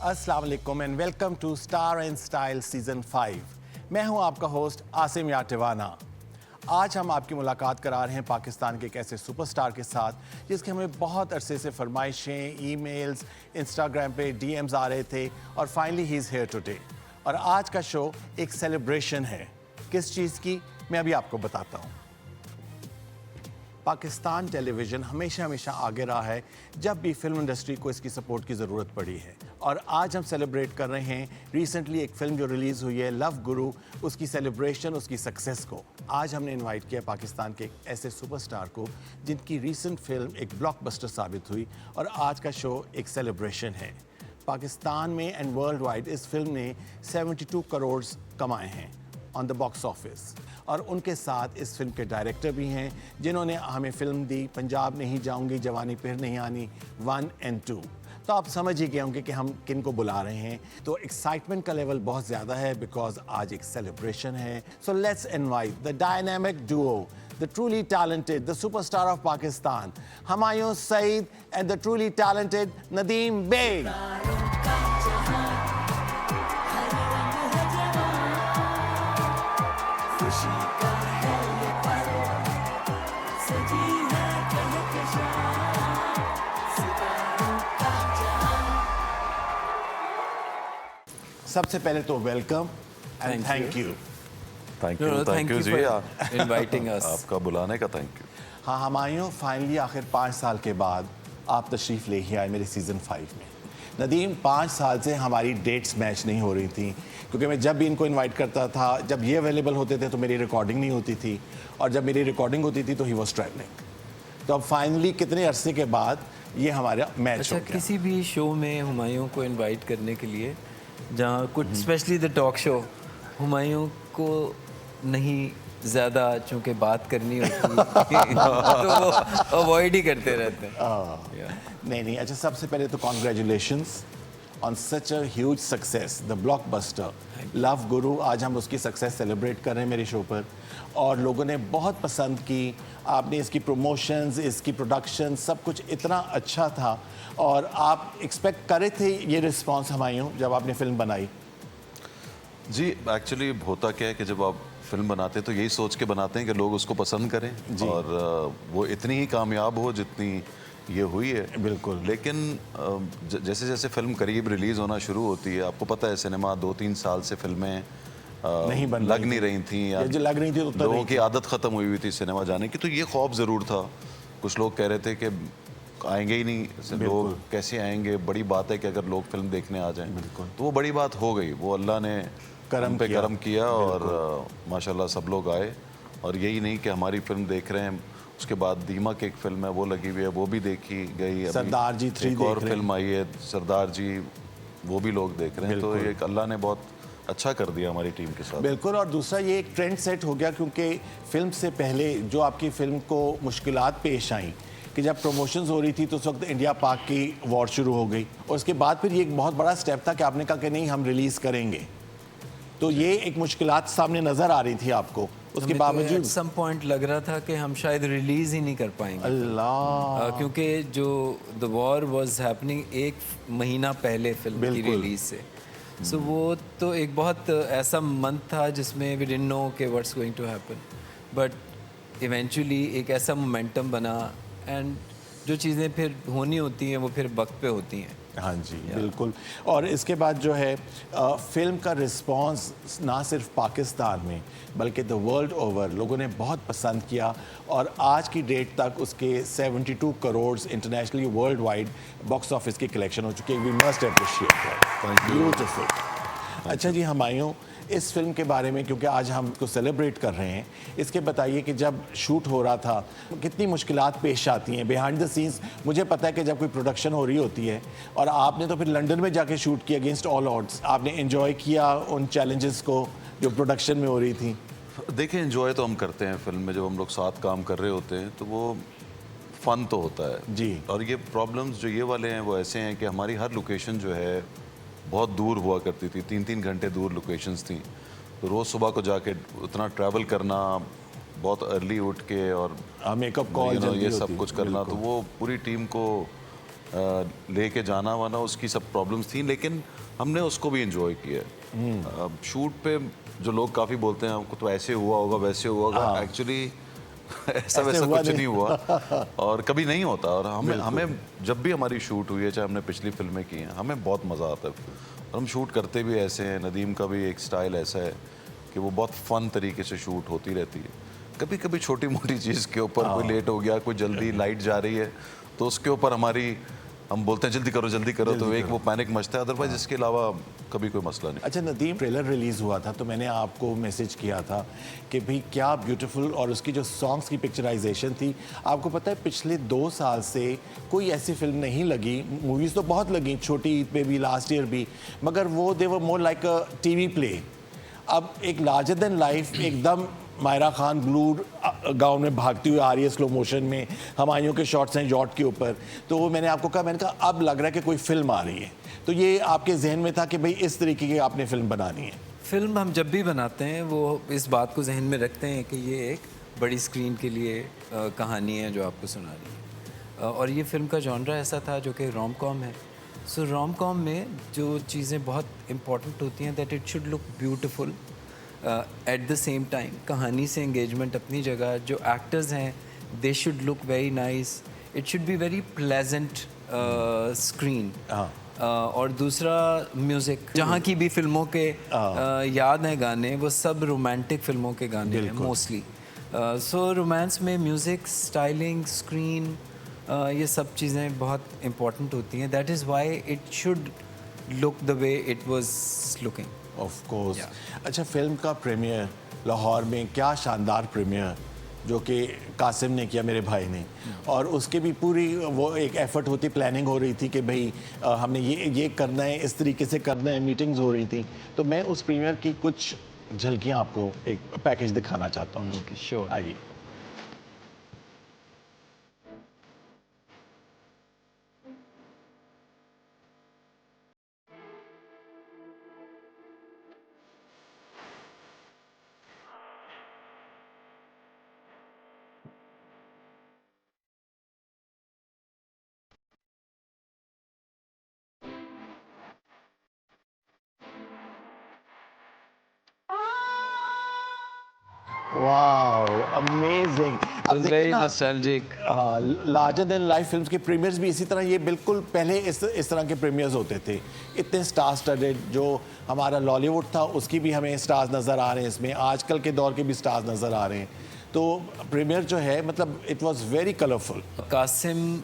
अस्सलाम वालेकुम and welcome to star and style season 5। मैं हूं आपका होस्ट आसिम याटिवाना। आज हम आपकी मुलाकात करा रहे हैं पाकिस्तान के एक ऐसे सुपरस्टार के साथ जिसके हमें बहुत अरसे से फरमाइशें, ईमेल्स, इंस्टाग्राम पे डीएम्स आ रहे थे और finally he is here today. और आज का शो एक सेलिब्रेशन है। किस चीज़ की, मैं अभी आपको बताता हूँ। पाकिस्तान टेलीविज़न हमेशा हमेशा आगे रहा है जब भी फिल्म इंडस्ट्री को इसकी सपोर्ट की ज़रूरत पड़ी है। और आज हम सेलिब्रेट कर रहे हैं रिसेंटली एक फ़िल्म जो रिलीज़ हुई है लव गुरु, उसकी सेलिब्रेशन, उसकी सक्सेस को। आज हमने इनवाइट किया पाकिस्तान के एक ऐसे सुपरस्टार को जिनकी रीसेंट फिल्म एक ब्लॉकबस्टर साबित हुई और आज का शो एक सेलिब्रेशन है। पाकिस्तान में एंड वर्ल्ड वाइड इस फिल्म ने 72 करोड़ कमाए हैं ऑन द बॉक्स ऑफिस। और उनके साथ इस फिल्म के डायरेक्टर भी हैं जिन्होंने हमें फिल्म दी पंजाब नहीं जाऊंगी, जवानी फिर नहीं आनी 1 और 2। तो आप समझ ही गए होंगे कि हम किन को बुला रहे हैं। तो एक्साइटमेंट का लेवल बहुत ज़्यादा है बिकॉज आज एक सेलिब्रेशन है। So let's invite the dynamic Duo, the truly talented, the superstar of Pakistan, Humayun Saeed and the truly talented Nadeem Beg. सबसे पहले तो welcome and thank you. Thank you जी, inviting us. आपका बुलाने का थैंक यू। हाँ Humayun, finally आखिर 5 साल के बाद आप तशरीफ़ ले ही आए मेरे सीज़न 5 में। नदीम, 5 साल से हमारी डेट्स मैच नहीं हो रही थी क्योंकि मैं जब भी इनको इनवाइट करता था, जब ये अवेलेबल होते थे तो मेरी रिकॉर्डिंग नहीं होती थी और जब मेरी रिकॉर्डिंग होती थी तो ही वॉज ट्रैवलिंग। तो अब फाइनली कितने अरसे के बाद ये हमारा मैच हो गया। किसी भी शो में हुमायूं को इनवाइट करने के लिए, जहाँ कुछ specially the talk show, Humayun को नहीं ज़्यादा चूँकि बात करनी होती तो वो अवॉइड ही करते रहते हैं। नहीं, अच्छा, सबसे पहले तो congratulations on such a huge success, the blockbuster love गुरु। आज हम उसकी सक्सेस सेलिब्रेट कर रहे हैं मेरे शो पर और लोगों ने बहुत पसंद की। आपने इसकी प्रमोशंस, इसकी प्रोडक्शन, सब कुछ इतना अच्छा था और आप एक्सपेक्ट करे थे ये रिस्पॉन्स हुमायूं जब आपने फिल्म बनाई? जी, एक्चुअली होता क्या है कि जब आप फिल्म बनाते हैं तो यही सोच के बनाते हैं कि लोग उसको पसंद करें और वो इतनी ही कामयाब हो जितनी ये हुई है। बिल्कुल। लेकिन जैसे जैसे फिल्म करीब रिलीज़ होना शुरू होती है, आपको पता है सिनेमा 2-3 साल से फिल्में लग नहीं रही थी या जो लग रही थी तो लोगों की आदत ख़त्म हुई थी सिनेमा जाने की। तो ये खौफ ज़रूर था। कुछ लोग कह रहे थे कि आएंगे ही नहीं, लोग कैसे आएंगे, बड़ी बात है कि अगर लोग फिल्म देखने आ जाएं। तो वो बड़ी बात हो गई, वो अल्लाह ने करम किया और माशाल्लाह सब लोग आए। और यही नहीं कि हमारी फिल्म देख रहे हैं, उसके बाद दीमक एक फिल्म है वो लगी हुई है, वो भी देखी गई। सरदार जी 3 एक और फिल्म आई है सरदार जी, वो भी लोग देख रहे हैं। तो एक अल्लाह ने बहुत अच्छा कर दिया हमारी टीम के साथ। बिल्कुल। और दूसरा ये एक ट्रेंड सेट हो गया क्योंकि फिल्म से पहले जो आपकी फिल्म को मुश्किलात पेश आई कि जब प्रमोशंस हो रही थी तो उस वक्त इंडिया पाक की वॉर शुरू हो गई और उसके बाद फिर ये एक बहुत बड़ा स्टेप था कि आपने कहा कि नहीं, हम रिलीज़ करेंगे। तो ये एक मुश्किलात सामने नज़र आ रही थी आपको, उसके बावजूद एट सम पॉइंट लग रहा था कि हम शायद रिलीज़ ही नहीं कर पाएंगे। अल्लाह, क्योंकि जो द वॉर वाज हैपनिंग 1 महीना पहले फिल्म की रिलीज से। सो वो तो एक बहुत ऐसा मंथ था जिसमें वी डिडंट नो कि what's going to happen, but eventually एक ऐसा मोमेंटम बना एंड जो चीज़ें फिर होनी होती हैं वो फिर वक्त पे होती हैं। हाँ जी, बिल्कुल। और इसके बाद जो है फिल्म का रिस्पांस ना सिर्फ पाकिस्तान में बल्कि द वर्ल्ड ओवर लोगों ने बहुत पसंद किया और आज की डेट तक उसके 72 crore internationally world wide box office की कलेक्शन हो चुकी है। We must appreciate that. Beautiful. अच्छा जी हुमायूं, इस फिल्म के बारे में, क्योंकि आज हम इसको सेलिब्रेट कर रहे हैं, इसके बताइए कि जब शूट हो रहा था कितनी मुश्किलात पेश आती हैं बिहाइंड द सीन्स। मुझे पता है कि जब कोई प्रोडक्शन हो रही होती है और आपने तो फिर लंदन में जाके शूट किया अगेंस्ट ऑल ऑड्स, आपने एंजॉय किया उन चैलेंजेस को जो प्रोडक्शन में हो रही थी? देखिए, एंजॉय तो हम करते हैं फिल्म में, जब हम लोग साथ काम कर रहे होते हैं तो वो फ़न तो होता है जी। और ये प्रॉब्लम्स जो ये वाले हैं वो ऐसे हैं कि हमारी हर लोकेशन जो है बहुत दूर हुआ करती थी, 3-3 घंटे दूर लोकेशंस थी। तो रोज़ सुबह को जाके उतना ट्रैवल करना, बहुत अर्ली उठ के और मेकअप कॉल ये सब कुछ करना, तो वो पूरी टीम को लेके जाना वाना उसकी सब प्रॉब्लम्स थी, लेकिन हमने उसको भी इंजॉय किया। शूट पे जो लोग काफ़ी बोलते हैं आपको तो ऐसे हुआ होगा वैसे हुआ होगा, एक्चुअली ऐसा वैसा हुआ कुछ नहीं। नहीं हुआ और कभी नहीं होता। और हमें जब भी हमारी शूट हुई है, चाहे हमने पिछली फिल्में की हैं, हमें बहुत मज़ा आता है और हम शूट करते भी ऐसे हैं। नदीम का भी एक स्टाइल ऐसा है कि वो बहुत फ़न तरीके से शूट होती रहती है। कभी कभी छोटी मोटी चीज़ के ऊपर कोई लेट हो गया, कोई जल्दी लाइट जा रही है तो उसके ऊपर हम बोलते हैं जल्दी करो तो एक वो पैनिक मचता है, अदरवाइज इसके अलावा कभी कोई मसला नहीं। अच्छा नदीम, ट्रेलर रिलीज़ हुआ था तो मैंने आपको मैसेज किया था कि भाई क्या ब्यूटीफुल, और उसकी जो सॉन्ग्स की पिक्चराइजेशन थी, आपको पता है पिछले 2 साल से कोई ऐसी फिल्म नहीं लगी। मूवीज़ तो बहुत लगी, छोटी ईद पे भी, लास्ट ईयर भी, मगर वो they were more like a TV play. अब एक लार्जर देन लाइफ एकदम मायरा खान ब्लू गाउन में भागती हुई आ रही है स्लो मोशन में, हमायूं के शॉट्स हैं यॉट के ऊपर, तो वो मैंने आपको कहा, मैंने कहा अब लग रहा है कि कोई फिल्म आ रही है। तो ये आपके जहन में था कि भाई इस तरीके की आपने फिल्म बनानी है? फिल्म हम जब भी बनाते हैं वो इस बात को जहन में रखते हैं कि ये एक बड़ी स्क्रीन के लिए कहानी है जो आपको सुना रही है। और ये फिल्म का जॉनरा ऐसा था जो कि रोम कॉम है। सो रोम कॉम में जो चीज़ें बहुत इम्पॉर्टेंट होती हैं, that it should look beautiful at the same time. कहानी से एंगेजमेंट अपनी जगह, जो एक्टर्स हैं they should look very nice, it should be very pleasant screen. और दूसरा म्यूज़िक, जहाँ की भी फिल्मों के याद हैं गाने, वो सब रोमांटिक फिल्मों के गाने हैं मोस्टली। सो रोमांस में म्यूज़िक, स्टाइलिंग, स्क्रीन, ये सब चीज़ें बहुत इम्पॉर्टेंट होती हैं। That is why it should look the way it was looking. Of course. अच्छा, फिल्म का प्रीमियर लाहौर में, क्या शानदार प्रीमियर जो कि कासिम ने किया, मेरे भाई ने, और उसके भी पूरी वो एक एफर्ट होती, प्लानिंग हो रही थी कि भाई हमने ये करना है, इस तरीके से करना है, मीटिंग्स हो रही थी। तो मैं उस प्रीमियर की कुछ झलकियाँ आपको एक पैकेज दिखाना चाहता हूँ। श्योर। आइए। Wow, amazing. अब देखिए वेरी ना, nostalgic. Larger than life films के प्रीमियर्स भी इसी तरह, ये बिल्कुल पहले इस तरह के प्रीमियर्स होते थे, इतने स्टार स्टडेड। जो हमारा लॉलीवुड था उसकी भी हमें स्टार्स नज़र आ रहे हैं इसमें, आजकल के दौर के भी स्टार्स नज़र आ रहे हैं। तो प्रीमियर जो है, मतलब it was very colourful. Qasim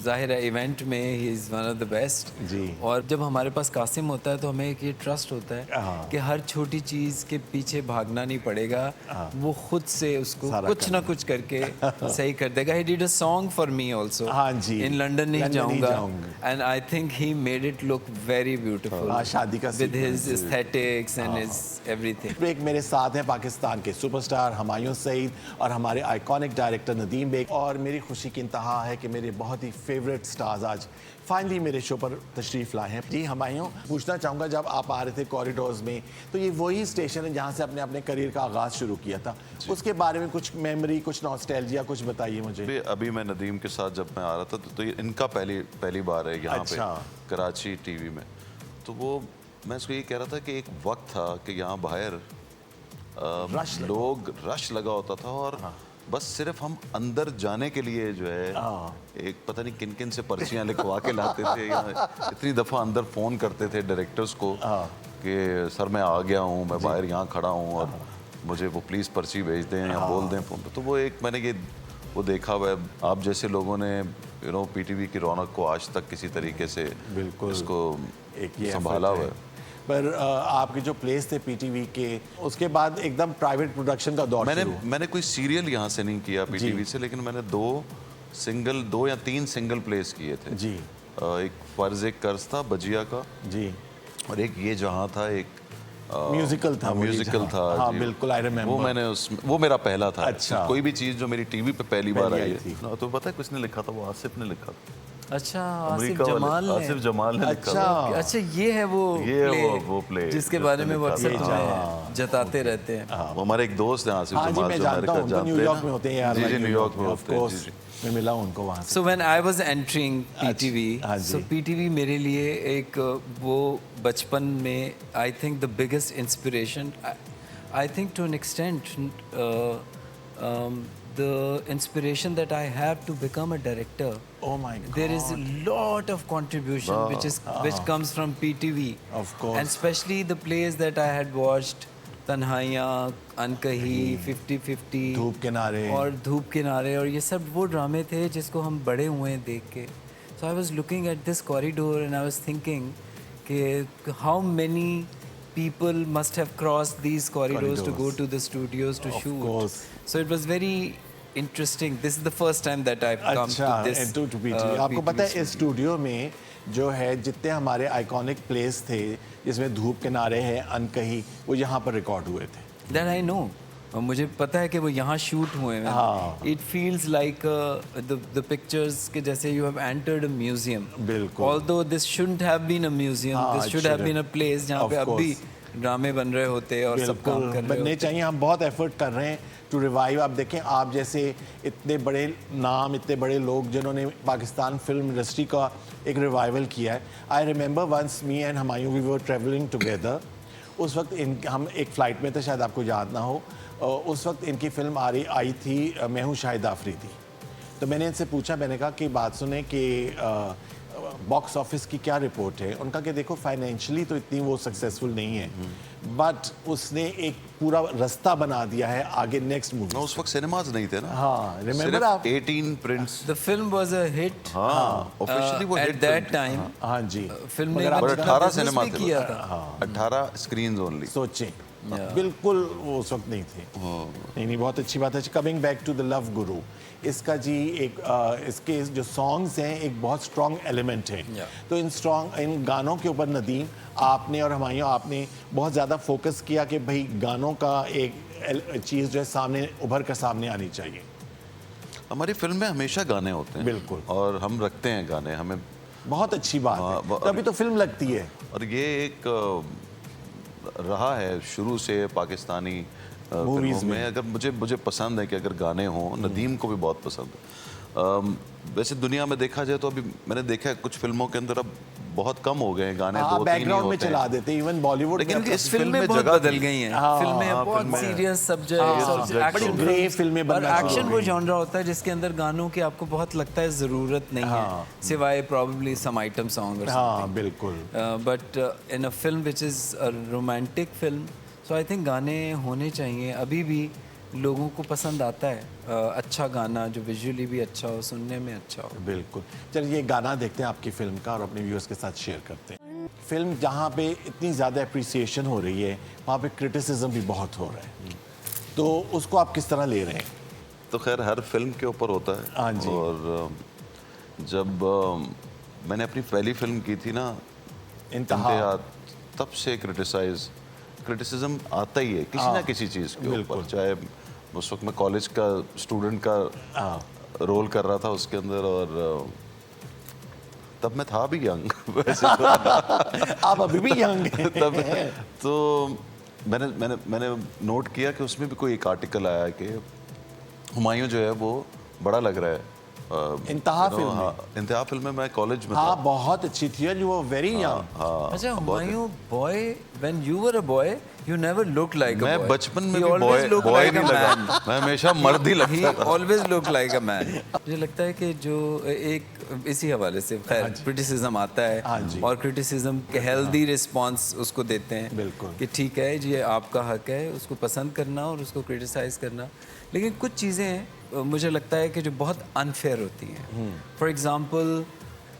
ज़ाहिर है इवेंट में ही is one of the best जी। और जब हमारे पास कासिम होता है तो हमें एक ये ट्रस्ट होता है हाँ। कि हर छोटी चीज़ के पीछे भागना नहीं पड़ेगा, वो खुद से उसको सारा कुछ ना कुछ करके सही कर देगा। He did a song for me also, हाँ जी, इन लंदन नहीं लंदन नहीं जाऊंगा, जाऊंगा। And I think he made it look very beautiful हाँ, शादी का with his sequence। Aesthetics and his everything. Break मेरे साथ हैं पाकिस्तान के सुपरस्टार हुमायूं सईद और हमारे आइकॉनिक डायरेक्टर नदीम बेग, और मेरी खुशी की इंतहा है कि मेरे बहुत ही फेवरेट स्टार्स आज फाइनली मेरे शो पर तशरीफ लाए हैं। जी हुमायूं, पूछना चाहूँगा, जब आप आ रहे थे कॉरिडोर्स में, तो ये वही स्टेशन है जहाँ से आपने अपने करियर का आगाज़ शुरू किया था, उसके बारे में कुछ मेमोरी, कुछ नॉस्टैल्जिया, कुछ बताइए मुझे। अभी मैं नदीम के साथ जब मैं आ रहा था तो ये इनका पहली बार है यहाँ अच्छा। पे कराची टीवी में। तो वो मैं इसको ये कह रहा था कि एक वक्त था कि यहाँ बाहर लोग रश लगा होता था और बस सिर्फ हम अंदर जाने के लिए जो है एक पता नहीं किन किन से पर्चियाँ लिखवा के लाते थे। या इतनी दफ़ा अंदर फ़ोन करते थे डायरेक्टर्स को कि सर मैं आ गया हूँ, मैं बाहर यहाँ खड़ा हूँ और मुझे वो प्लीज़ पर्ची भेज दें या बोल दें फ़ोन पर। तो वो एक मैंने ये वो देखा हुआ है। आप जैसे लोगों ने पीटीवी की रौनक को आज तक किसी तरीके से बिल्कुल इसको एक ये संभाला हुआ है। पर आपके जो प्लेस थे पीटीवी के, उसके बाद एकदम प्राइवेट प्रोडक्शन का दौर शुरू। मैंने कोई सीरियल यहाँ से नहीं किया पीटीवी से, लेकिन मैंने दो या तीन सिंगल प्लेस किए थे जी। एक फर्ज एक कर्ज था बजिया का जी, और एक ये जहाँ था, एक म्यूजिकल था। म्यूजिकल था। हाँ जी। बिल्कुल, आई रिमेम्बर। वो मेरा पहला था। अच्छा। कोई भी चीज़ जो मेरी टीवी पे पहली बार आई थी। है तो पता है किसने लिखा था? वो आसिफ ने लिखा था। अच्छा, आसिफ अमेरिका वाले जमाल ने। आसिफ जमाल ने लिखा अच्छा। था। अच्छा, ये है वो ये है play वो play जिसके जिसने बारे में लिखा व्हाट्सएप था। में जताते रहते हैं। वो हमारे एक दोस्त हैं आसिफ हाँ जी, जमाल मैं जो जानता अमेरिका हूँ, उनको जानते हैं न्यूयॉर्क ना। में होते हैं यार। जी like जी न्यूयॉर्क में of होते हैं। course, जी, जी। मैं मिला हूँ उनको वहाँ से। So when I was entering PTV, हाँ जी। so PTV मेरे लिए एक वो बचपन में I think the biggest inspiration, I think to an extent the inspiration that I have to become a director. Oh my God. There is a lot of contribution which comes from PTV. Of course. And especially the plays that I had watched, तन्हाइयाँ, अनकही, 50-50 धूप किनारे। और धूप किनारे, और ये सब वो ड्रामे थे जिसको हम बड़े हुए हैं देख के. So I was looking at this corridor and I was thinking कि how many people must have crossed these corridors to go to the studios to shoot. course. So it was very interesting. This is the first time that I've come अच्छा, to this. into to PTV. आपको PTV पता है इस studio. Studio में जो है जितने हमारे आइकॉनिक प्लेस थे जिसमें धूप किनारे है, अनकही, वो यहाँ पर रिकॉर्ड हुए थे. That I know. और मुझे पता है कि वो यहाँ शूट हुए हैं. हाँ. It feels like the pictures के जैसे you have entered a museum. बिल्कुल. Although this shouldn't have been a museum. हाँ, This should have been a place जहाँ Of पे अब भी course. ड्रामे बन रहे होते और सब काम कर रहे बनने होते. चाहिए. हम बहुत एफर्ट कर रहे हैं टू रिवाइव. आप देखें, आप जैसे इतने बड़े नाम, इतने बड़े लोग जिन्होंने पाकिस्तान फिल्म इंडस्ट्री का एक रिवाइवल किया है. I remember once me and Humayun we were travelling together. उस वक्त हम एक फ़्लाइट में थे, शायद आपको याद ना हो. उस वक्त इनकी फिल्म आई थी मैं हूँ शाहिद आफरीदी. तो मैंने इनसे पूछा, मैंने कहा कि बात सुने कि बॉक्स ऑफिस की क्या रिपोर्ट है. उनका कि देखो फाइनेंशियली तो इतनी वो सक्सेसफुल नहीं है, बट उसने एक पूरा रास्ता बना दिया है आगे नेक्स्ट मूवी. उस वक्त सिनेमाज नहीं थे ना. हाँ, रिमेंबर सिर्फ आप. 18 prints. The film was a hit. हाँ, ऑफिशियली वो At हिट that time. हाँ जी. फिल्म ने मगर आप कुछ पर 18 business सिनेमा भी थे. किया था. 18 स्क्रीन्स ओनली. सोचें, बिल्कुल वो उस वक्त नहीं थे. नहीं, बहुत अच्छी बात है. Coming back to the Love Guru, इसका जी एक इसके जो सॉन्ग्स हैं एक बहुत स्ट्रॉन्ग एलिमेंट है. तो इन गानों के ऊपर नदीम आपने और हुमायूं आपने बहुत ज़्यादा फोकस किया कि भाई गानों का एक चीज़ जो है सामने उभर कर सामने आनी चाहिए. हमारी फिल्म में हमेशा गाने होते हैं. बिल्कुल. और हम रखते हैं गाने. हमें बहुत अच्छी बात है, तभी तो फिल्म लगती है. और ये एक रहा है शुरू से पाकिस्तानी फिल्मों में. अगर मुझे पसंद है कि अगर गाने हों. नदीम को भी बहुत पसंद है. वैसे दुनिया में देखा जाए तो अभी मैंने देखा है कुछ फिल्मों के अंदर अब बहुत कम हो गए हैं गाने. हाँ, 2-3 ही बैकग्राउंड में होते हैं. चला देते हैं. इवन बॉलीवुड लेकिन में इस फिल्में बहुत जगह बदल थी. गई हैं. हाँ, फिल्में हाँ, बहुत फिल्में- सीरियस subject सब्जेक्ट, हो एक्शन गई. फिल्में और बनना शुरू एक्शन हो वो गई. जॉनरा होता है जिसके अंदर गानों की आपको बहुत लगता है ज़रूरत नहीं है, सिवाय प्रॉब्ली सम आइटम सॉन्ग. हाँ, बिल्कुल. But in a film which is a romantic film, so I think गाने होने चाहिए. अभी भी लोगों को पसंद आता है अच्छा गाना जो विजुअली भी अच्छा हो, सुनने में अच्छा हो. बिल्कुल. चलिए ये गाना देखते हैं आपकी फिल्म का और अपने व्यूअर्स के साथ शेयर करते हैं. फिल्म जहाँ पे इतनी ज़्यादा अप्रिसिएशन हो रही है, वहाँ पे क्रिटिसिज्म भी बहुत हो रहा है. तो उसको आप किस तरह ले रहे हैं? तो खैर हर फिल्म के ऊपर होता है. हाँ जी. और जब मैंने अपनी पहली फिल्म की थी ना इंतहा, तब से क्रिटिसिज्म आता ही है किसी ना किसी चीज़ के ऊपर. चाहे उस वक्त मैं कॉलेज का स्टूडेंट का रोल कर रहा था उसके अंदर. और तब मैं था भी यंग वैसे तो. आप अभी भी यंग हैं. तब तो मैंने नोट किया कि उसमें भी कोई एक आर्टिकल आया कि हुमायूं जो है वो बड़ा लग रहा है. इंतहा फिल्म में. हाँ, इंतहा फिल्म में मैं कॉलेज में हाँ, था. बहुत अच्छी थी. You were very young. अच्छा, Humayun boy, when you were a boy you never look like a boy. मैं बचपन में भी बॉय नहीं लगा. मैं हमेशा मर्द ही लगता था. Always look like a man. मुझे लगता है कि जो एक इसी हवाले से खैर क्रिटिसिज्म आता है और क्रिटिसिज्म के हेल्दी रिस्पांस उसको देते हैं. बिल्कुल. कि ठीक है जी, आपका हक है उसको पसंद करना और उसको क्रिटिसाइज करना. लेकिन कुछ चीज़ें मुझे लगता है कि जो बहुत अनफेयर होती हैं. For example,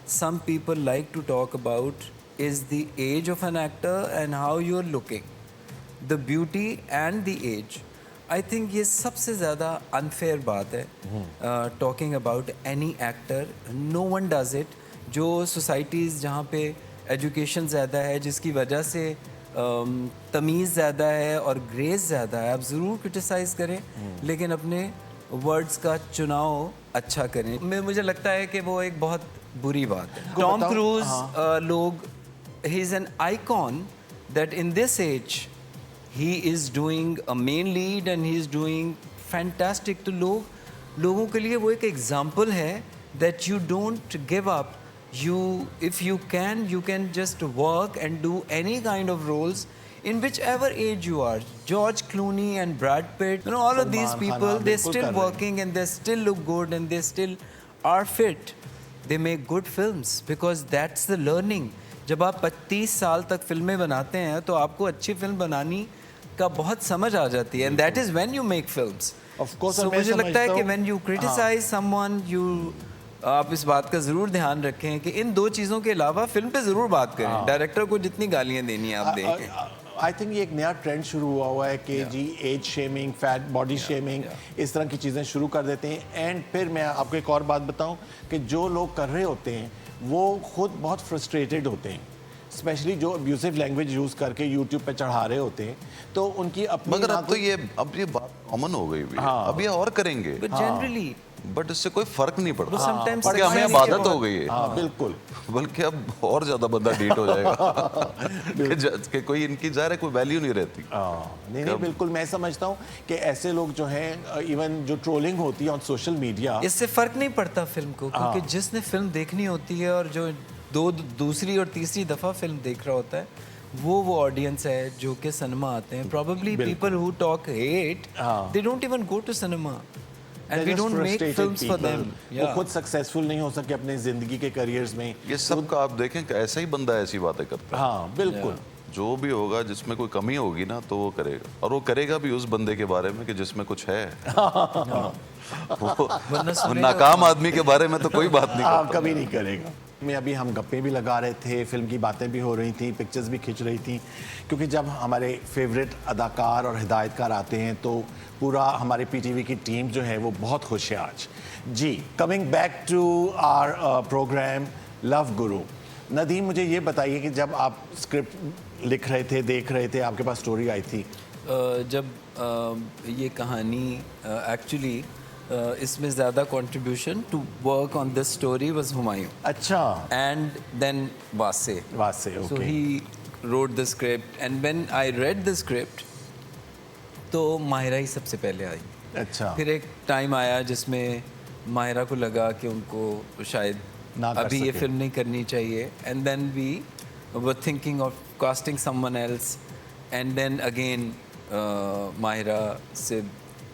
some people like to talk about is the age of an actor and how you are looking, the beauty and the age. I think ये सबसे ज़्यादा अनफेयर बात है. Talking about any actor, no one does it. जो societies जहाँ पे education ज़्यादा है, जिसकी वजह से तमीज़ ज़्यादा है और ग्रेस ज़्यादा है, आप ज़रूर क्रिटिसाइज़ करें लेकिन अपने वर्ड्स का चुनाव अच्छा करें. मुझे लगता है कि वो एक बहुत बुरी बात है। को टॉम बताओ, क्रूज लोग, he is an icon that in this age he is doing a main lead and he is doing fantastic. तो लोगों के लिए वो एक एग्जाम्पल है that you don't give up, if you can just work and do any kind of roles in whichever age you are. George Clooney and Brad Pitt, all of these Salman Khan, people, हाँ, they're बिल्कुल still कर रहे हैं। working and they still look good and they still are fit. They make good films because that's the learning. जब आप 25 साल तक फिल्में बनाते हैं तो आपको अच्छी फिल्म बनानी का बहुत समझ आ जाती है, and that is when you make films. Of course, So और मैं मुझे लगता है समझता कि हूँ- when you criticize someone, आप इस बात का ज़रूर ध्यान रखें कि इन दो चीज़ों के अलावा फिल्म पे ज़रूर बात करें। डायरेक्टर को जितनी गालियाँ देनी है आप दें। आई थिंक ये एक नया ट्रेंड शुरू हुआ है कि जी age shaming, fat body shaming, इस तरह की चीज़ें शुरू कर देते हैं। एंड फिर मैं आपको एक और बात बताऊं कि जो लोग कर रहे होते हैं वो खुद बहुत फ्रस्ट्रेटेड होते हैं, स्पेशली जो अब्यूसिव लैंग्वेज यूज़ करके यूट्यूब पे चढ़ा रहे होते हैं, तो उनकी अपनी मगर ना अब तो ये बात कॉमन हो गई भी है। अब ये और करेंगे, But generally, बट इससे कोई फर्क नहीं पड़ता, sometimes क्योंकि हमें सच्चाई अब आदत के हो गई है। हाँ बिल्कुल। बल्कि अब और ज्यादा बंदा डीट हो जाएगा कि कोई इनकी ज़ाहिर है कोई वैल्यू नहीं रहती। नहीं बिल्कुल, मैं समझता हूँ कि ऐसे लोग जो हैं, इवन जो ट्रोलिंग होती है ऑन सोशल मीडिया, इससे फ़र्क नहीं पड़ता फिल्म को, क्योंकि जिसने फिल्म देखनी होती है और जो दूसरी और तीसरी दफ़ा फिल्म देख रहा होता है वो ऑडियंस है जो कि सिनेमा आते हैं। Probably people who talk hate, they don't even go to cinema and we don't make films for them. वो खुद सक्सेसफुल नहीं हो सके अपने जिंदगी के करियर्स में। ये सब का आप देखें कि ऐसा ही बंदा ऐसी बातें करता है। हाँ बिल्कुल। जो भी होगा जिसमें कोई कमी होगी ना तो वो करेगा, और वो करेगा भी उस बंदे के बारे में कि जिसमें कुछ है। वो नाकाम आदमी के बारे में तो कोई बात नहीं करता। कभी नहीं करेगा। में अभी हम गप्पे भी लगा रहे थे, फिल्म की बातें भी हो रही थी, पिक्चर्स भी खिंच रही थी, क्योंकि जब हमारे फेवरेट अदाकार और हिदायतकार आते हैं तो पूरा हमारे पीटीवी की टीम जो है वो बहुत खुश है आज। जी, coming back to our programme love guru, Nadeem मुझे ये बताइए कि जब आप स्क्रिप्ट लिख रहे थे, देख रहे थे, आपके पास स्टोरी आई थी? जब ये कहानी एक्चुअली इसमें ज़्यादा contribution to work on this story was Humayun. अच्छा। एंड देन वासे, okay. So he wrote the script and when I read the script तो माहिरा ही सबसे पहले आई। अच्छा। फिर एक टाइम आया जिसमें माहिरा को लगा कि उनको शायद ना कर अभी ये सके। फिल्म नहीं करनी चाहिए, and then we were thinking of casting someone else, and then again Mahira से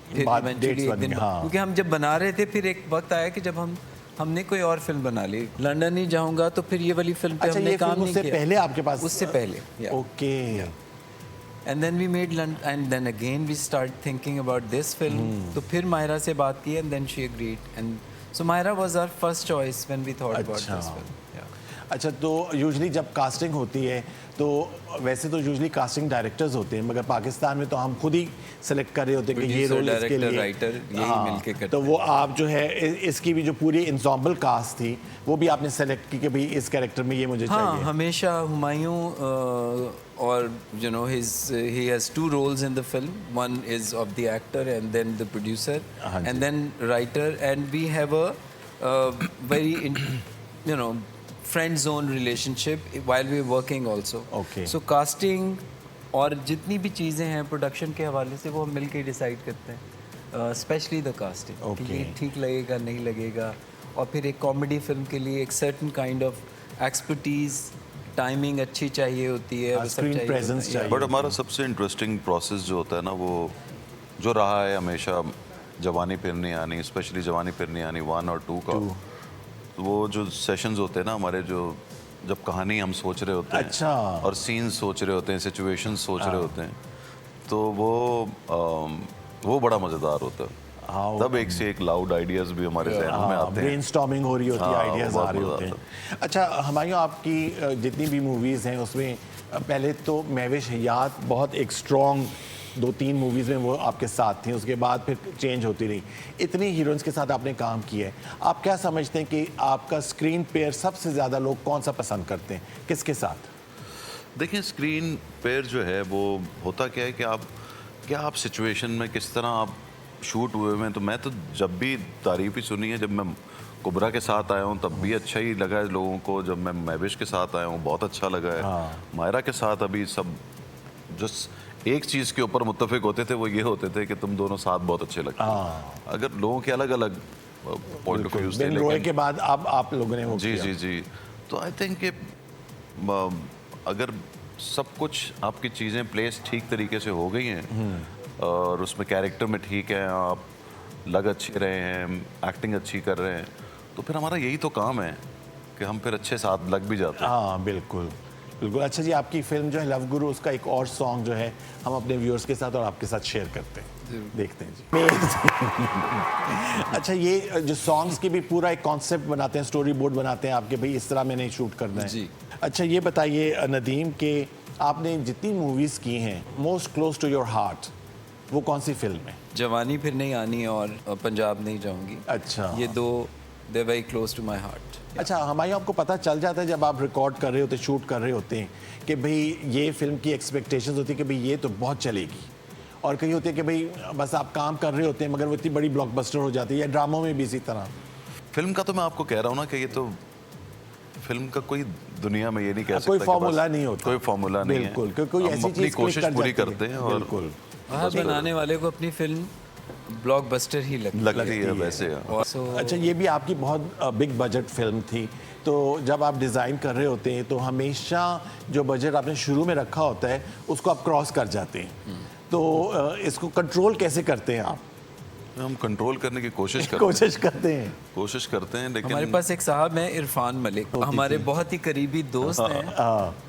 फिर बात eventually dates एक बन दिन, गई, हाँ। क्योंकि हम जब बना रहे थे फिर एक वक्त आया कि जब हमने कोई और फिल्म बना ली, लंदन ही जाऊंगा, तो फिर ये वाली फिल्म पे अच्छा, हमने ये काम फिल्म नहीं उससे किया। पहले आपके पास? उससे पहले, yeah. Okay. And then we made London, and then again we started thinking about this film. तो फिर मायरा से बात की, and then she agreed, and so Myra was our first choice when we thought about this film. Yeah. अच्छा, तो usually जब casting होती है तो वैसे तो यूजली कास्टिंग डायरेक्टर्स होते हैं, मगर पाकिस्तान में तो हम खुद ही सेलेक्ट कर रहे होते हैं कि ये Producer, रोल इसके director, लिए। writer, यही मिलके करते तो वो आप जो है इसकी भी जो पूरी इंसॉम्बल कास्ट थी वो भी आपने सेलेक्ट की कि भाई इस कैरेक्टर में ये मुझे हाँ, चाहिए। हमेशा हुमायूं और you know he has two roles in the film. One is of the actor and then the producer हाँ जी। and then writer, and we have a very you know friend zone relationship while we're working also. Okay. So casting और जितनी भी चीज़ें हैं production के हवाले से वो हम मिल के डिसाइड करते हैं, स्पेशली द कास्टिंग कि Okay. ये ठीक लगेगा नहीं लगेगा, और फिर एक कॉमेडी फिल्म के लिए एक certain kind of expertise, timing अच्छी चाहिए होती है, वो सब screen चाहिए presence होता है। चाहिए। बट हमारा सबसे इंटरेस्टिंग प्रोसेस जो होता है ना, वो जो रहा है हमेशा जवानी फिर नहीं आनी, स्पेशली जवानी फिर नहीं आनी 1 और 2 का, तो वो जो सेशंस होते हैं ना हमारे, जो जब कहानी हम सोच रहे होते हैं अच्छा। और सीन्स सोच रहे होते हैं, सिचुएशंस सोच रहे होते हैं, तो वो बड़ा मज़ेदार होता है। हाँ, तब एक से एक लाउड आइडियाज भी हमारे जहनों में आते हैं। ब्रेनस्टॉर्मिंग हो रही होती है, हाँ, आइडियाज बहुत आ रहे मज़ा होते आता हैं। अच्छा हुमायूं, आपकी जितनी भी मूवीज़ हैं उसमें पहले तो महविश हयात बहुत एक स्ट्रॉन्ग 2-3 मूवीज़ में वो आपके साथ थी, उसके बाद फिर चेंज होती रही। इतनी हीरोइंस के साथ आपने काम किया है, आप क्या समझते हैं कि आपका स्क्रीन पेयर सबसे ज़्यादा लोग कौन सा पसंद करते हैं, किसके साथ? देखिए, स्क्रीन पेयर जो है वो होता क्या है कि आप सिचुएशन में किस तरह आप शूट हुए हुए हैं। तो मैं तो जब भी तारीफ ही सुनी है, जब मैं कुबरा के साथ आया हूँ तब भी अच्छा ही लगा है लोगों को, जब मैं महविश के साथ आया हूँ बहुत अच्छा लगा है, मायरा के साथ अभी सब जस्ट एक चीज़ के ऊपर मुत्तफिक होते थे, वो ये होते थे कि तुम दोनों साथ बहुत अच्छे लगते हो। अगर लोगों के अलग अलग पॉइंट ऑफ व्यूज थे, बिन रोए लेकिन के बाद अब आप लोगों ने वो जी किया। जी जी, तो आई थिंक कि अगर सब कुछ आपकी चीज़ें प्लेस ठीक तरीके से हो गई हैं और उसमें कैरेक्टर में ठीक है, आप लग अच्छे रहे हैं, एक्टिंग अच्छी कर रहे हैं, तो फिर हमारा यही तो काम है कि हम फिर अच्छे साथ लग भी जाते हैं। हाँ बिल्कुल बिल्कुल। अच्छा जी, आपकी फिल्म जो है लव गुरु, उसका एक और सॉन्ग जो है हम अपने व्यूअर्स के साथ और आपके साथ शेयर करते हैं, देखते हैं जी। अच्छा, ये जो सॉन्ग्स की भी पूरा एक कॉन्सेप्ट बनाते हैं, स्टोरी बोर्ड बनाते हैं आपके, भाई इस तरह मैंने शूट करना है जी। अच्छा ये बताइए नदीम कि आपने जितनी मूवीज़ की हैं most close to your heart वो कौन सी फिल्म है? जवानी फिर नहीं आनी और पंजाब नहीं जाऊंगी। अच्छा, ये दो they very close to my heart. अच्छा हमारे आपको पता चल जाता है जब आप रिकॉर्ड कर रहे होते, शूट कर रहे होते हैं कि भाई ये फिल्म की एक्सपेक्टेशंस होती है कि भाई ये तो बहुत चलेगी, और कहीं होती है कि भाई बस आप काम कर रहे होते हैं मगर वो इतनी बड़ी ब्लॉकबस्टर हो जाती है, या ड्रामों में भी इसी तरह? फिल्म का तो मैं आपको कह रहा हूँ ना कि ये तो फिल्म का कोई दुनिया में ये नहीं कह सकता कोई कि फॉर्मूला बस नहीं होता, कोई फॉर्मूला नहीं है, बिल्कुल, क्योंकि कोई हम ऐसी अपनी चीज़ कोशिश पूरी करते हैं और बिल्कुल बनाने वाले को अपनी फिल्म ब्लॉकबस्टर ही लगती है वैसे। और अच्छा, ये भी आपकी बहुत बिग बजट फिल्म थी, तो जब आप डिज़ाइन कर रहे होते हैं तो हमेशा जो बजट आपने शुरू में रखा होता है उसको आप क्रॉस कर जाते हैं, तो इसको कंट्रोल कैसे करते हैं आप? हम कंट्रोल करने की कोशिश करते हैं लेकिन हमारे पास एक साहब हैं इरफान मलिक, हमारे बहुत ही करीबी दोस्त हैं,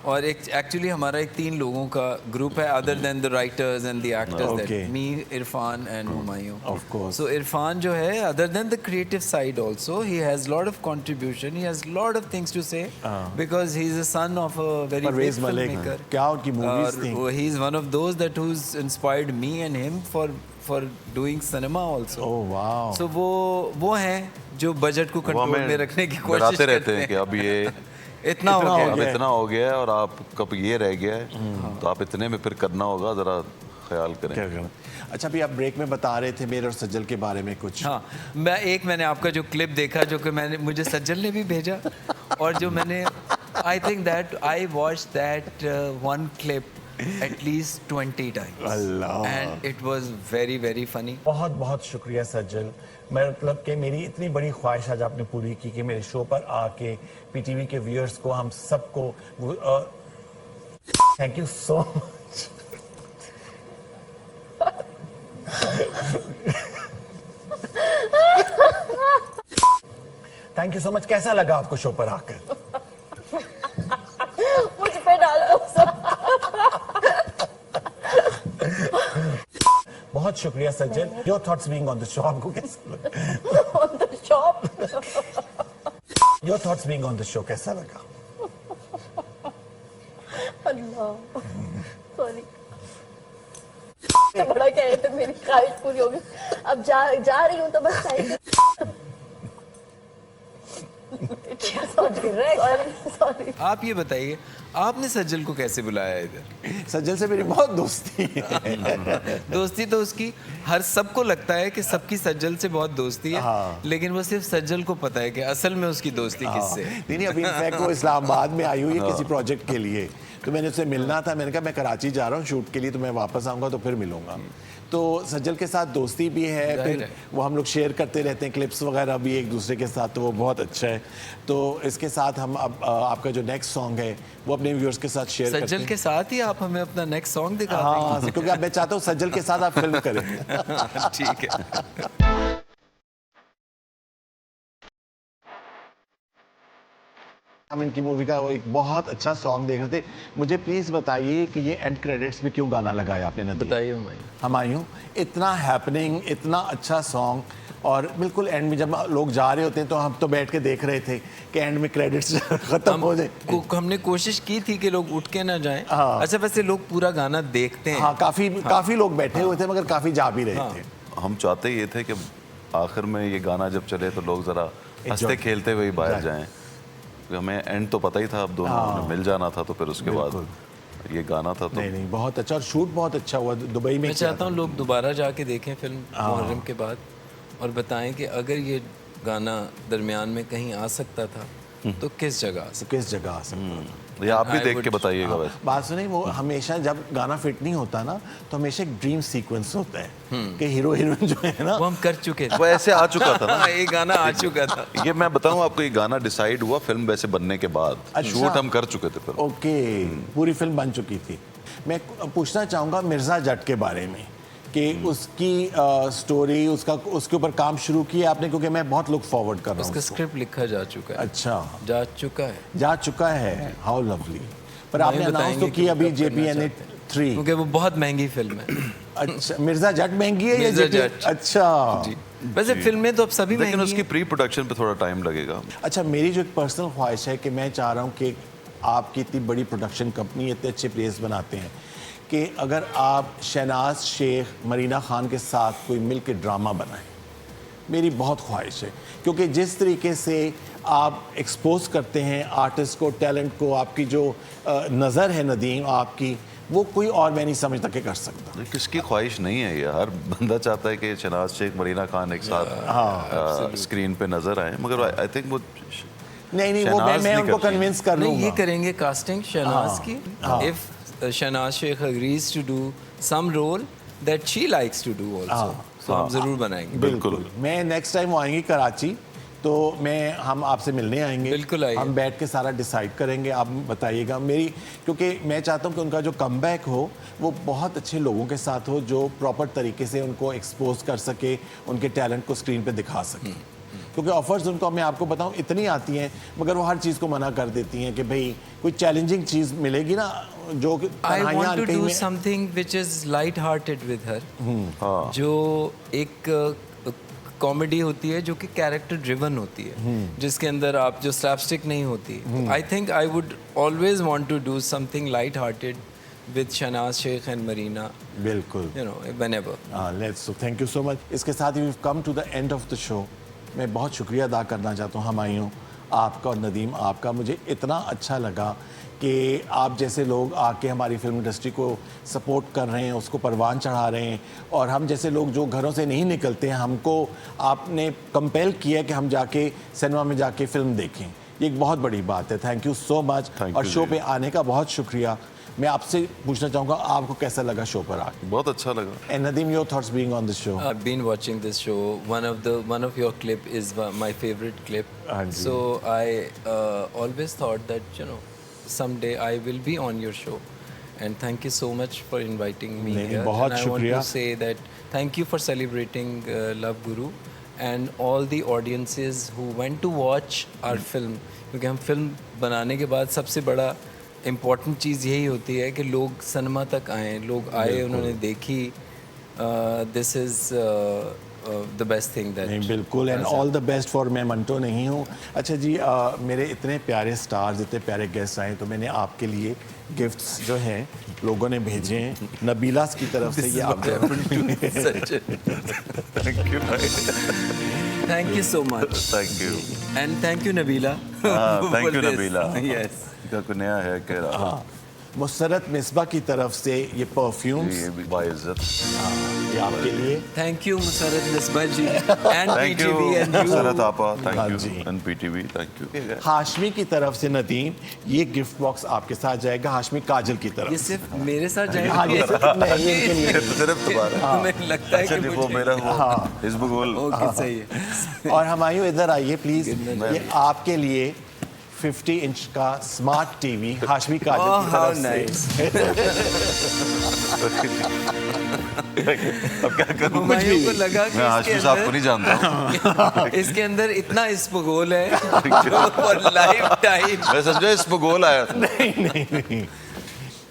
और एक एक्चुअली हमारा एक 3 लोगों का ग्रुप है other than the writers and the actors, Okay. That me, Irfan and Humayun. Of course. So Irfan जो है other than the creative side also he has lot of contribution, he has lot of things to say because he is a son of a very Parvez big Malik, filmmaker. क्या उनकी movies थी? He is one of those that whose inspired me and him for doing cinema also. Oh wow. So वो हैं जो budget को वो control हमें में रखने की कोशिश डराते करते रहते हैं कि अब ये इतना हो गया अब इतना हो गया है और आप कब ये रह गया है तो आप इतने में फिर करना होगा, जरा ख्याल करें। क्या करना? अच्छा, अभी आप ब्रेक में बता रहे थे मेरे और सज्जल के बारे में कुछ। हाँ, मैंने आपका जो क्लिप देखा जो कि मुझे सज्जल ने भी भेजा, और जो मैंने I think that I watch that one clip at least 20 times. Allah. And it was very very funny. बहुत बहुत शुक्रिया सज्जल, मैं मतलब कि मेरी इतनी बड़ी ख्वाहिश आज आपने पूरी की कि मेरे शो पर आके पीटीवी के व्यूअर्स को, हम सबको thank you so much. Thank you so much. कैसा लगा आपको शो पर आकर? मुझ पे डालो सब। बहुत शुक्रिया सज्जल। Your thoughts being on the show, आपको कैसा लगा? On the shop. Your thoughts being on the show कैसा लगा? अल्लाह, सॉरी। बड़ा कह रहे थे मेरी ख्वाहिश पूरी होगी, अब जा रही हूँ तो बस सॉरी। आप ये बताइए, आपने सज्जल को कैसे बुलाया इधर? सज्जल से मेरी बहुत दोस्ती है। दोस्ती तो उसकी हर सबको लगता है कि सबकी सज्जल से बहुत दोस्ती है, लेकिन वो सिर्फ सज्जल को पता है कि असल में उसकी दोस्ती किससे है। नहीं, अभी इनफैक्ट वो इस्लामाबाद में आई हुई है किसी प्रोजेक्ट के लिए, तो मैंने उससे मिलना था, मैंने कहा मैं कराची जा रहा हूँ शूट के लिए, तो मैं वापस आऊँगा तो फिर मिलूंगा। तो सज्जल के साथ दोस्ती भी है, फिर वो हम लोग शेयर करते रहते हैं क्लिप्स वगैरह भी एक दूसरे के साथ, तो वो बहुत अच्छा है। तो इसके साथ हम अब आपका जो नेक्स्ट सॉन्ग है वो अपने व्यूअर्स के साथ शेयर करते हैं। सज्जल के साथ ही आप हमें अपना नेक्स्ट सॉन्ग दिखा हाँ, क्योंकि अब मैं चाहता हूँ सज्जल के साथ आप फिल्म करें। दें। ठीक है। हम इनकी मूवी का वो एक बहुत अच्छा सॉन्ग देख रहे थे, मुझे प्लीज बताइए कि ये एंड क्रेडिट्स में क्यों गाना लगाया आपने? बताइए हुमायूं, इतना हैपनिंग, इतना अच्छा सॉन्ग, और बिल्कुल एंड में जब लोग जा रहे होते हैं तो हम तो बैठ के देख रहे थे कि एंड में क्रेडिट्स खत्म हो जाए। हमने कोशिश की थी कि लोग उठ के ना जाएं। अच्छा, वैसे लोग पूरा गाना देखते हैं। हाँ, काफी लोग बैठे हुए थे मगर काफी जा भी रहे थे। हम चाहते ये थे कि आखिर में ये गाना जब चले तो लोग जरा हंसते खेलते हुए बाहर जाएं। हमें एंड तो पता ही था, अब दोनों ने मिल जाना था, तो फिर उसके बाद ये गाना था। तो नहीं, बहुत अच्छा, और शूट बहुत अच्छा हुआ दुबई में। मैं चाहता हूँ लोग दोबारा जाके देखें फिल्म मुहर्रम के बाद, और बताएं कि अगर ये गाना दरमियान में कहीं आ सकता था तो किस जगह आ सकता किस जगह आ सकता था? ये आप भी I देख would- के बताइएगा वैसे। बात सुनिए, वो हमेशा जब गाना फिट नहीं होता ना तो हमेशा एक ड्रीम सीक्वेंस होता है कि हीरो हीरोइन जो है ना वो हम कर चुके थे। वो ऐसे आ चुका था ना। हाँ, ये गाना आ चुका था। ये मैं बताऊं आपको, ये गाना डिसाइड हुआ फिल्म वैसे बनने के बाद। अच्छा। शूट हम कर चुके थे फिल्म। ओके, पूरी फिल्म बन चुकी थी। मैं पूछना चाहूँगा मिर्ज़ा जट के बारे में कि उसकी स्टोरी, उसके ऊपर काम शुरू किया आपने, क्योंकि मैं बहुत लुक फॉरवर्ड कर रहा हूँ उसका उसको। स्क्रिप्ट लिखा जा चुका है, अच्छा, जा चुका है। जा चुका है, हाउ लवली। पर वही आपने अनाउंस बताएंगे तो कि की वो अभी कब करना JPNA चाहते हैं। 3। क्योंकि वो बहुत महंगी फिल्म है। अच्छा, मिर्ज़ा जट महंगी है या मिर्ज़ा JP? जट। अच्छा जी, वैसे फिल्में तो अब सभी लेकिन महंगी उसकी हैं। प्री प्रोडक्शन पे थोड़ा टाइम लगेगा। अच्छा, मेरी जो एक पर्सनल ख्वाहिश है कि मैं चाह रहा हूँ कि आपकी इतनी बड़ी प्रोडक्शन कंपनी इतने अच्छे प्लेस बनाते हैं कि अगर आप शहनाज शेख, मरीना खान के साथ कोई मिल के ड्रामा बनाएं, मेरी बहुत ख्वाहिश है। क्योंकि जिस तरीके से आप एक्सपोज करते हैं आर्टिस्ट को, टैलेंट को, आपकी जो नज़र है नदीम आपकी, वो कोई और मैं नहीं समझता कि कर सकता। किसकी ख्वाहिश नहीं है ये, हर बंदा चाहता है कि शहनाज शेख, मरीना खान एक साथ स्क्रीन पे नजर आए, मगर आई थिंक वो नहीं, वो शहनाज मैं नहीं उनको करती। कन्विंस कर नहीं, लूँगा। ये करेंगे कास्टिंग शहनाज की। If Shahnaz Sheikh agrees to do some role that she likes to do also, तो हम जरूर बनाएंगे। बिल्कुल। मैं नेक्स्ट टाइम वो आएंगी कराची तो हम आपसे मिलने आएंगे। बिल्कुल आइए। हम बैठ के सारा डिसाइड करेंगे, आप बताइएगा। क्योंकि मैं चाहता हूँ कि उनका जो कमबैक हो वो बहुत अच्छे लोगों के साथ हो, जो प्रॉपर तरीके से उनको एक्सपोज कर सके, उनके टैलेंट को स्क्रीन पे दिखा सके। क्योंकि ऑफर्स उनको, मैं आपको बताऊं, इतनी आती हैं मगर वो हर चीज़ को मना कर देती हैं कि भाई कोई चैलेंजिंग चीज़ मिलेगी ना जो कि I तन्हाइयाँ want to कहीं do में- something which is light hearted with her, जो एक कॉमेडी होती है जो कि कैरेक्टर ड्रिवन होती है, जिसके अंदर आप जो स्लैपस्टिक नहीं होती। I think I would always want to do something light hearted with Shahnaz Sheikh and Marina, बिल्कुल। You know, whenever. Let's, thank you so much. इसके साथ ही we come to the end of the show. मैं बहुत शुक्रिया अदा करना चाहता हूँ हमायूं आपका और नदीम आपका। मुझे इतना अच्छा लगा कि आप जैसे लोग आके हमारी फिल्म इंडस्ट्री को सपोर्ट कर रहे हैं, उसको परवान चढ़ा रहे हैं, और हम जैसे लोग जो घरों से नहीं निकलते हैं, हमको आपने कंपेल किया कि हम जाके सिनेमा में जाके फिल्म देखें। ये एक बहुत बड़ी बात है। Thank you so much. Thank और you शो जी। पे आने का बहुत शुक्रिया। मैं आपसे पूछना चाहूँगा आपको कैसा लगा शो पर आके? बहुत अच्छा लगा। And Nadeem, your thoughts being on the show? I've been watching this show. One of your clip is my favorite clip. हाँ जी। So I always thought that someday I will be on your show. And thank you so much for inviting me नहीं, here. बहुत and I शुक्रिया। want to say that thank you for celebrating Love Guru and all the audiences who went to watch our film. क्योंकि हम film बनाने के बाद सबसे बड़ा इम्पॉर्टेंट चीज़ यही होती है कि लोग सिनेमा तक आए, लोग आए, उन्होंने देखी। This is the best thing that. नहीं, बिल्कुल। And all the best for, मैं मंटो नहीं हूँ। अच्छा जी, मेरे इतने प्यारे स्टार्स, इतने प्यारे गेस्ट आए, तो मैंने आपके लिए गिफ्ट्स जो हैं लोगों ने भेजे हैं। नबीलास की तरफ से ये आपको थैंक यू भाई। Thank you so much. Thank you. And thank you, Nabila. Thank you for this. Nabila. Yes. का कोई नया है कह रहा। मुसरत मिसबा की तरफ से ये परफ्यूम्स, ये भी बाइज्जत। ये आपके लिए। Thank you, Musarat Misbah ji. And thank you PTV and you. Sarat आपा, हाँ थैंक यू। जी। And PTV, thank you. Hashmi की तरफ से नदीम, ये गिफ्ट बॉक्स आपके साथ जाएगा। हाशमी काजल की ये तरफ। सिर्फ मेरे साथ हाँ, जाएंगे। ये सिर्फ नहीं, ये इनके लिए। सिर्फ तुम्हारा। तुम्हें लगता है अच्छा कि जी, वो मुझे मेरा वो हिजबुल। ओके सही है। और हमायूं इधर आइए प्लीज। ये आपके लिए 50 इंच का स्मार्ट टीवी हाशमी काजल Oh, की how तरफ से। अब क्या करूं? हुमायूं को लगा कि मैं हाशमी साहब को इसके नहीं जानता हूं। अंदर इसके अंदर इतना इस्पगोल है जो फॉर लाइफ टाइम। मैं समझा इस पे गोल आया था। नहीं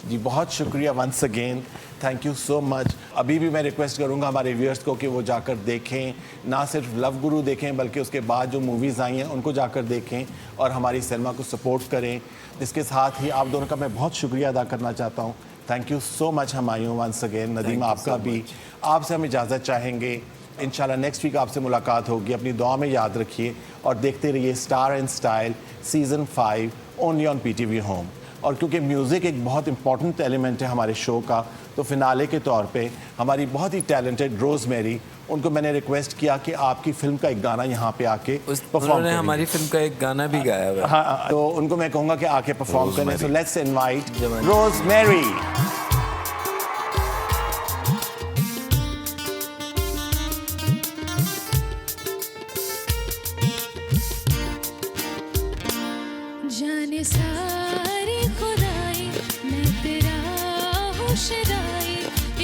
जी, बहुत शुक्रिया once again. Thank you so much. अभी भी मैं रिक्वेस्ट करूंगा हमारे व्यूअर्स को कि वो जाकर देखें, ना सिर्फ लव गुरु देखें बल्कि उसके बाद जो मूवीज़ आई हैं उनको जाकर देखें और हमारी सिनेमा को सपोर्ट करें। इसके साथ ही आप दोनों का मैं बहुत शुक्रिया अदा करना चाहता हूँ। Thank you so much Humayun, once again. Nadeem, आपका भी। आपसे हम इजाज़त चाहेंगे। इंशाल्लाह नेक्स्ट वीक आपसे मुलाकात होगी। अपनी दुआ में याद रखिए और देखते रहिए star and style season 5 only on PTV home. और क्योंकि म्यूज़िक एक बहुत इंपॉर्टेंट एलिमेंट है हमारे शो का, तो फिनाले के तौर पे हमारी बहुत ही टैलेंटेड रोज़मेरी, उनको मैंने रिक्वेस्ट किया कि आपकी फिल्म का एक गाना यहाँ पे आके परफॉर्म उन्होंने करें। हमारी फिल्म का एक गाना भी गाया हुआ है। हाँ, तो उनको मैं कहूँगा कि आके परफॉर्म करें। सो लेट्स इनवाइट जवानी। रोज़मेरी। जाने सारी खुदाई मैं तेरा हूँ शदाई,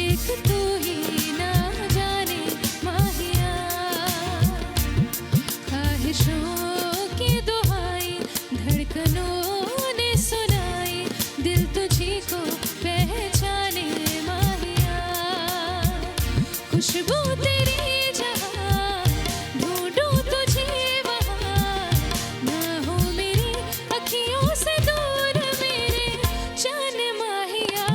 एक तू ही ना जाने माहिया। ख्वाहिशों की दुहाई धड़कनों ने सुनाई, दिल तुझी को पहचाने माहिया। खुशबू तेरी जहाँ ढूंढूं तुझे वहाँ, ना हो मेरी अखियों से दूर मेरे जान माहिया।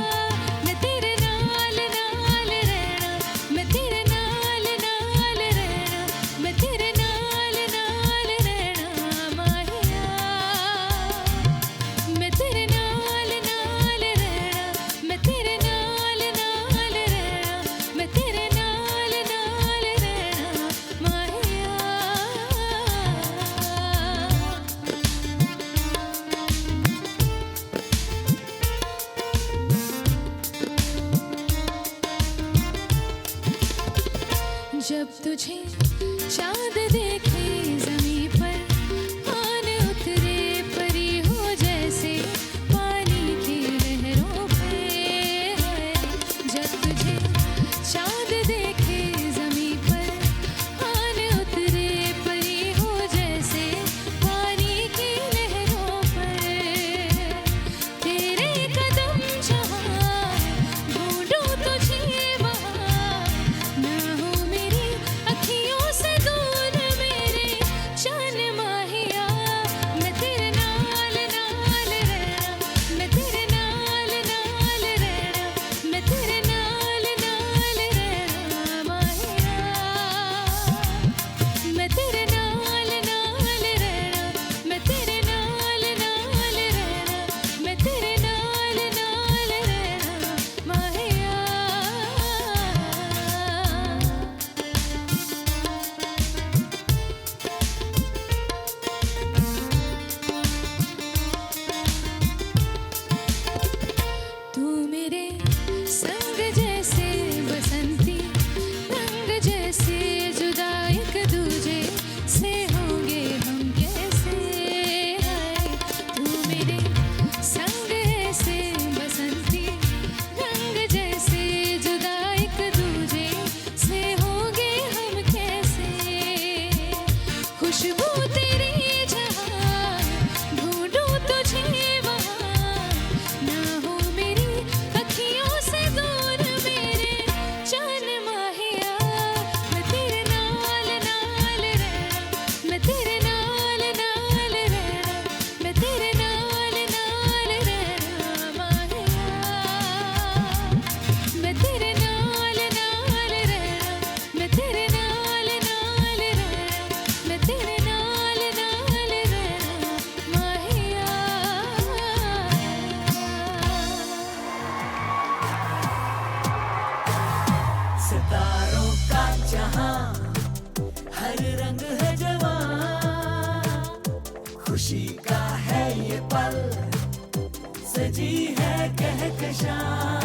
मैं तेरे नाल नाल रहना, मैं तेरे नाल नाल रहना, मैं तेरे नाल नाल रहना माहिया। मैं तेरे नाल नाल रहना, मैं तेरे नाल नाल रहना, मैं तेरे नाल नाल रहना माहिया। जब तुझे चांद देखे ज़मीं पर, आन उतरे परी हो जैसे पानी की लहरों पे। जब तुझे चांद देखे ज़मीं पर, आन उतरे परी हो जैसे पानी की लहरों पर। तेरे कदम जहाँ ढूंढूं तुझे वहाँ, ना हो मेरी अखियों से दूर मेरे जान माहिया। मैं तेरे नाल नाल रहना, मैं तेरे नाल नाल रहना, मैं तेरे नाल नाल रहना माहिया। मैं तेरे नाल नाल रहना, मैं तेरे नाल नाल रहना, मैं तेरे नाल नाल रहना माहिया। तू मेरे संग जैसे बसंती रंग जैसे, जुदा एक दूजे से होंगे हम कैसे। तू मेरे संग ऐसे बसंती रंग जैसे, जुदा एक दूजे से होंगे हम कैसे। खुशबू तेरी जहाँ ढूंढूं तुझे वहाँ, ना हो मेरी अखियों से दूर मेरे जान माहिया। मैं तेरे नाल नाल रहना, मैं तेरे नाल नाल रहना, मैं तेरे नाल नाल रहना माहिया। मैं तेरे नाल नाल रहना, मैं तेरे नाल नाल रहना, मैं तेरे नाल नाल रहना माहिया। सितारों का जहां हर रंग है जवां, खुशी का है ये पल, सजी है कहकशां।